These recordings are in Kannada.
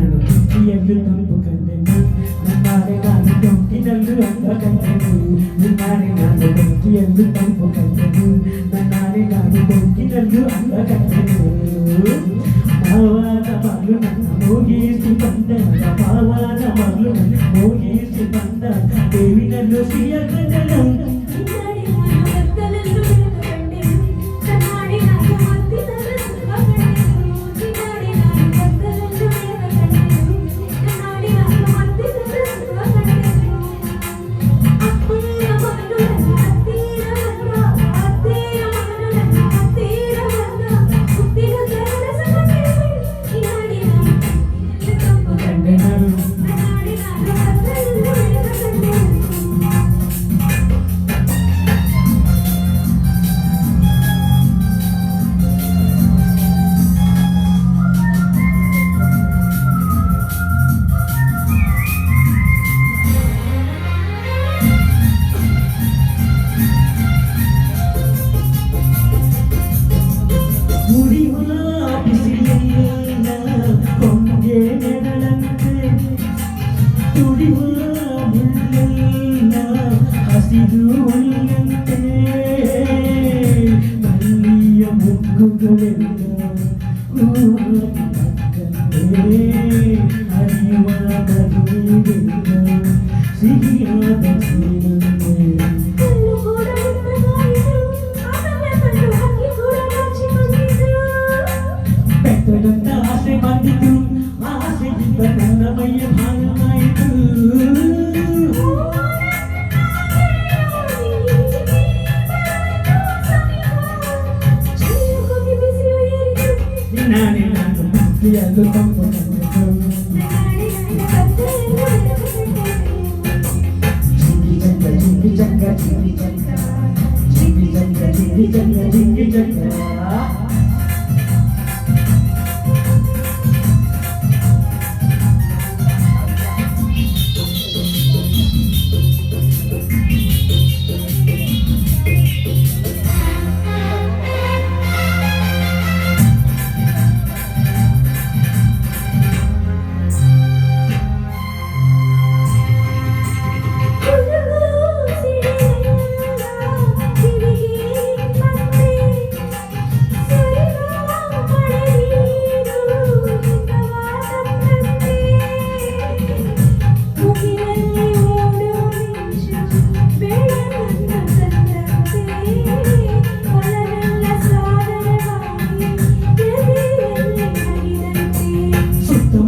ತಂಪು ಕಂಡೆನು ನನ್ನಾರೆ ನಾನು ಬೆಂಕಿನಲ್ಲೂ ಅಂದ ಕಂಡೆನು ನಿನ್ನಾರೆ ನಾನು ಬೆಂಕಿಯಲ್ಲೂ ತಂಪು ಕಂಡೆನು ನನ್ನಾರೆ ನಾನು ಬೆಂಕಿನಲ್ಲೂ ಅಂದ ಕಂಡೆನು ಭಾವನ ಮಗಳು ನನ್ನ ಮೋಗಿಸಿ ಬಂದ ಭಾವನ ಮಗಳು ನನ್ನ ಮೋಗಿಸಿ ಬಂದ ದೇವಿನಲ್ಲೂ ಸಿಯ ಕಂಡನು ಹಸಿದು ಉಳಿಯಂತೆ ಮಲ್ಲಿಯ ಮುಗ್ಗುಗಳೆಲ್ಲ ಹರಿಯುವ ನದಿಯಿಂದ ಸಿಹಿಯಾದ ಬೆಟ್ಟದಂತ ಆಸೆ ಬಂದಿತು ಆಸೆಗಿಂತ ನನ್ನ ಮೈಯ ಭಾಗವಾಯಿತು ನಾನೇ ನಾನು ಭಕ್ತಿಯಲ್ಲೂ ತಂಪು ಕಂಡೆನು ಜಿಂಗಿ ಜಂಗ ಜಿಂಗಿ ಜಂಗ ಜಿಂಗಿ ಜಂಗ ಜಿಂಗಿ ಜಂಗ ಜಿಂಗಿ ಜಂಗ ಜಿಂಗಿ ಜಂಗ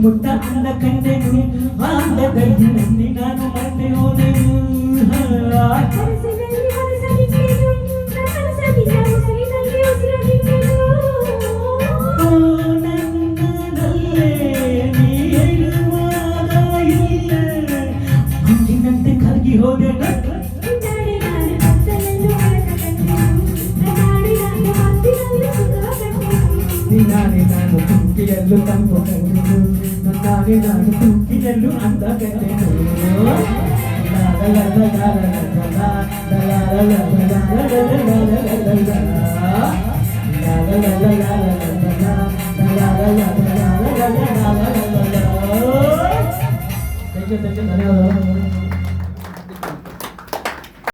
ಮುಟ್ಟ ಅಂದ ಕಂಡೆನು ಅಂದದಲ್ಲಿ ನನ್ನಿ ನಾನು ಮತ್ತೆ ಹೋದೆನು ನನ್ನದಲ್ಲೇ ನೀ ಹೇಳುವಾಗ ಇಲ್ಲ ಅಂದಿನಂತೆ ಕರಗಿ ಹೋದೆ ನಾನೇ ನಾನು ತುಕ್ಕಿಯಲ್ಲೂ ತಂಪು ಕಂಡೆನು ನನ್ನಾಗೆ ನಾನು ತುಕ್ಕಿಯಲ್ಲೂ ಅಂದ ಕಂಡೆನು ಧನ್ಯವಾದ.